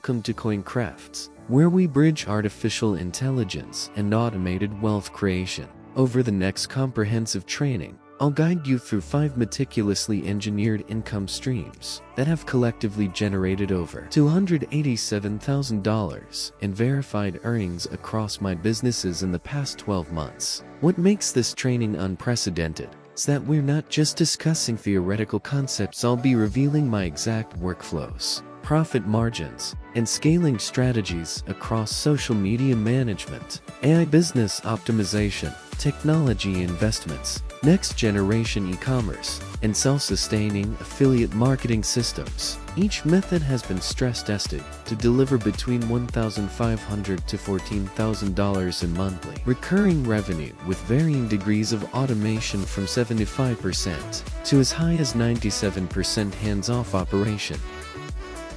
Welcome to CoinCrafts, where we bridge artificial intelligence and automated wealth creation. Over the next comprehensive training, I'll guide you through 5 meticulously engineered income streams that have collectively generated over $287,000 in verified earnings across my businesses in the past 12 months. What makes this training unprecedented is that we're not just discussing theoretical concepts. I'll be revealing my exact workflows, profit margins, and scaling strategies across social media management, AI business optimization, technology investments, next-generation e-commerce, and self-sustaining affiliate marketing systems. Each method has been stress-tested to deliver between $1,500 to $14,000 in monthly recurring revenue, with varying degrees of automation from 75% to as high as 97% hands-off operation.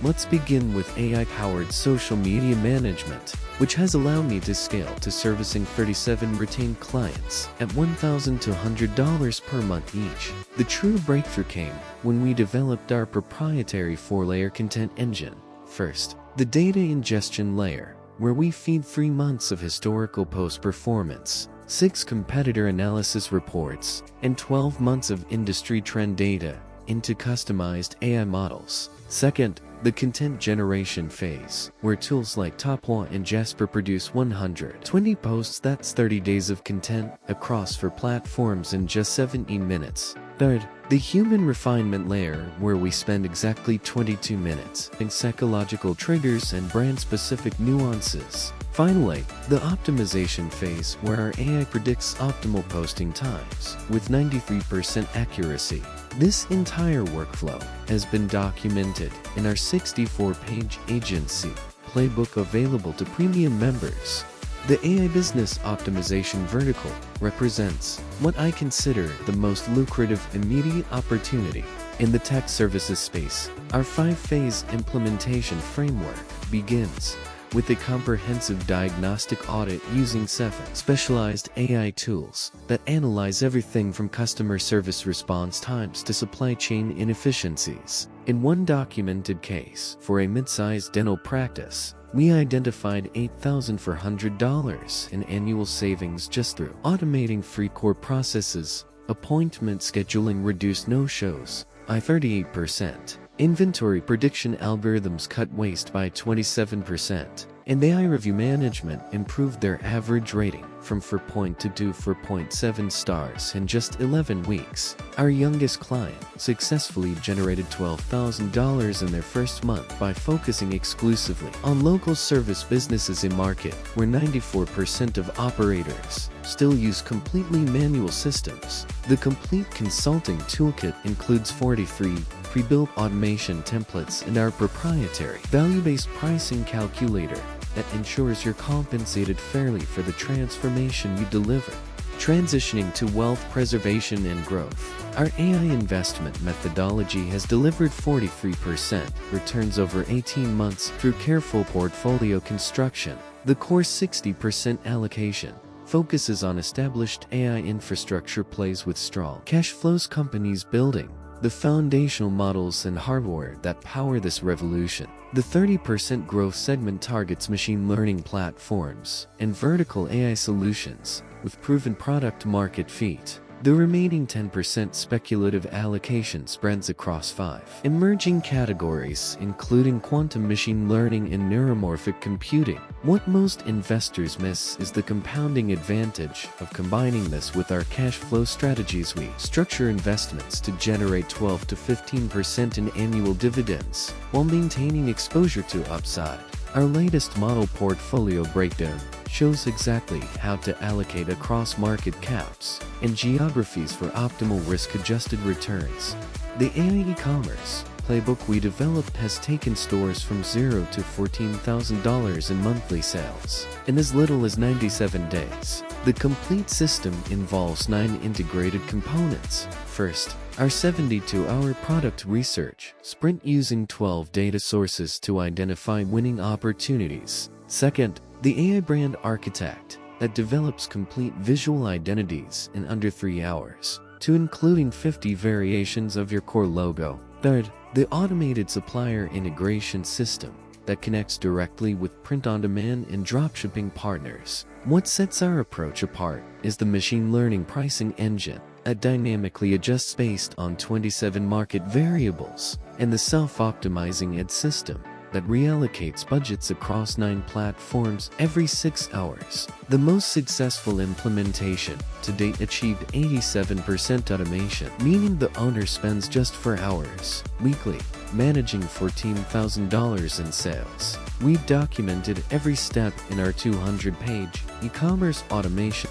Let's begin with AI-powered social media management, which has allowed me to scale to servicing 37 retained clients at $1,000 to $100 per month each. The true breakthrough came when we developed our proprietary 4-layer content engine. First, the data ingestion layer, where we feed 3 months of historical post performance, 6 competitor analysis reports, and 12 months of industry trend data into customized AI models. Second, the content generation phase, where tools like Topwa and Jasper produce 120 posts. That's 30 days of content across 4 platforms in just 17 minutes. Third, the human refinement layer, where we spend exactly 22 minutes in psychological triggers and brand-specific nuances. Finally, the optimization phase, where our AI predicts optimal posting times with 93% accuracy. This entire workflow has been documented in our 64-page agency playbook available to premium members. The AI business optimization vertical represents what I consider the most lucrative immediate opportunity in the tech services space. Our 5-phase implementation framework begins with a comprehensive diagnostic audit using 7 specialized AI tools that analyze everything from customer service response times to supply chain inefficiencies. In one documented case for a mid-sized dental practice, we identified $8,400 in annual savings just through automating 3 core processes. Appointment scheduling reduced no-shows by 38%. Inventory prediction algorithms cut waste by 27%, and AI review management improved their average rating from 4.2 to 4.7 stars in just 11 weeks. Our youngest client successfully generated $12,000 in their first month by focusing exclusively on local service businesses, in market where 94% of operators still use completely manual systems. The complete consulting toolkit includes 43 pre-built automation templates and our proprietary value-based pricing calculator that ensures you're compensated fairly for the transformation you deliver. Transitioning to wealth preservation and growth, our AI investment methodology has delivered 43% returns over 18 months through careful portfolio construction. The core 60% allocation focuses on established AI infrastructure plays with strong cash flows, companies building the foundational models and hardware that power this revolution. The 30% growth segment targets machine learning platforms and vertical AI solutions with proven product market fit. The remaining 10% speculative allocation spreads across 5 emerging categories, including quantum machine learning and neuromorphic computing. What most investors miss is the compounding advantage of combining this with our cash flow strategies. We structure investments to generate 12 to 15% in annual dividends while maintaining exposure to upside. Our latest model portfolio breakdown shows exactly how to allocate across market caps and geographies for optimal risk-adjusted returns. The AI e-commerce playbook we developed has taken stores from $0 to $14,000 in monthly sales in as little as 97 days. The complete system involves 9 integrated components. First, our 72-hour product research sprint using 12 data sources to identify winning opportunities. Second, the AI brand architect that develops complete visual identities in under 3 hours, to including 50 variations of your core logo. Third, the automated supplier integration system that connects directly with print-on-demand and dropshipping partners. What sets our approach apart is the machine learning pricing engine that dynamically adjusts based on 27 market variables, and the self-optimizing ad system that reallocates budgets across 9 platforms every 6 hours. The most successful implementation to date achieved 87% automation, meaning the owner spends just 4 hours weekly managing $14,000 in sales. We've documented every step in our 200-page e-commerce automation.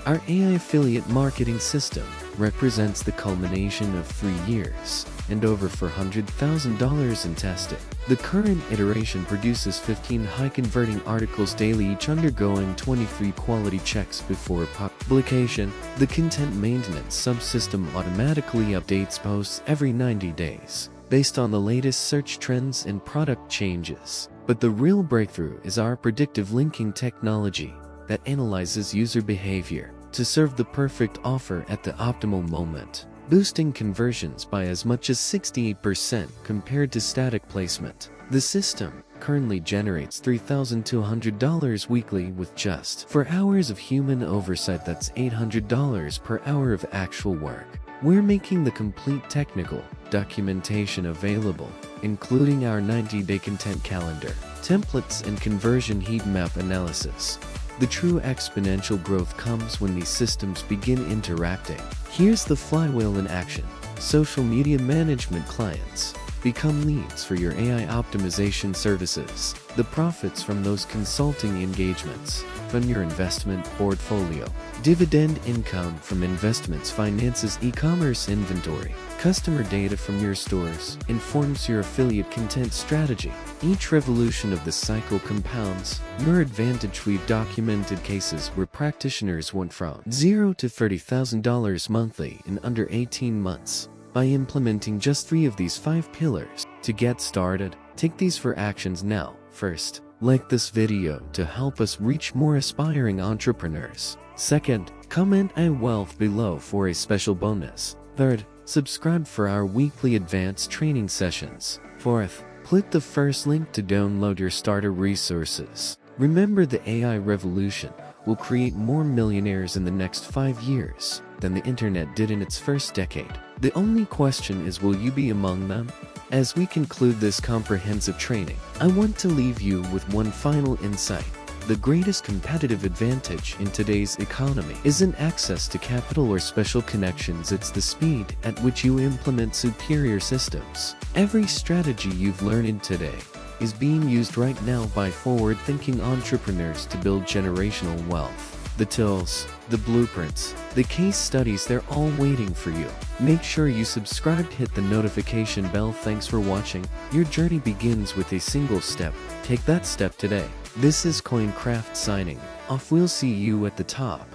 Our AI affiliate marketing system represents the culmination of 3 years and over $400,000 in testing. The current iteration produces 15 high-converting articles daily, each undergoing 23 quality checks before publication. The content maintenance subsystem automatically updates posts every 90 days, based on the latest search trends and product changes. But the real breakthrough is our predictive linking technology that analyzes user behavior to serve the perfect offer at the optimal moment, boosting conversions by as much as 68% compared to static placement. The system currently generates $3,200 weekly with just 4 hours of human oversight. That's $800 per hour of actual work. We're making the complete technical documentation available, including our 90-day content calendar, templates, and conversion heat map analysis. The true exponential growth comes when these systems begin interacting. Here's the flywheel in action. Social media management clients become leads for your AI optimization services. The profits from those consulting engagements fund your investment portfolio. Dividend income from investments finances e-commerce inventory. Customer data from your stores informs your affiliate content strategy. Each revolution of this cycle compounds your advantage. We've documented cases where practitioners went from $0 to $30,000 monthly in under 18 months by implementing just 3 of these 5 pillars. To get started, take these 4 actions now. First, like this video to help us reach more aspiring entrepreneurs. Second, comment "I wealth" below for a special bonus. Third, subscribe for our weekly advanced training sessions. Fourth, click the first link to download your starter resources. Remember, the AI revolution will create more millionaires in the next 5 years than the internet did in its first decade. The only question is, will you be among them? As we conclude this comprehensive training, I want to leave you with one final insight. The greatest competitive advantage in today's economy isn't access to capital or special connections, it's the speed at which you implement superior systems. Every strategy you've learned today is being used right now by forward-thinking entrepreneurs to build generational wealth. The tools, the blueprints, the case studies, they're all waiting for you. Make sure you subscribe, hit the notification bell. Thanks for watching. Your journey begins with a single step. Take that step today. This is CoinCraft signing off. We'll see you at the top.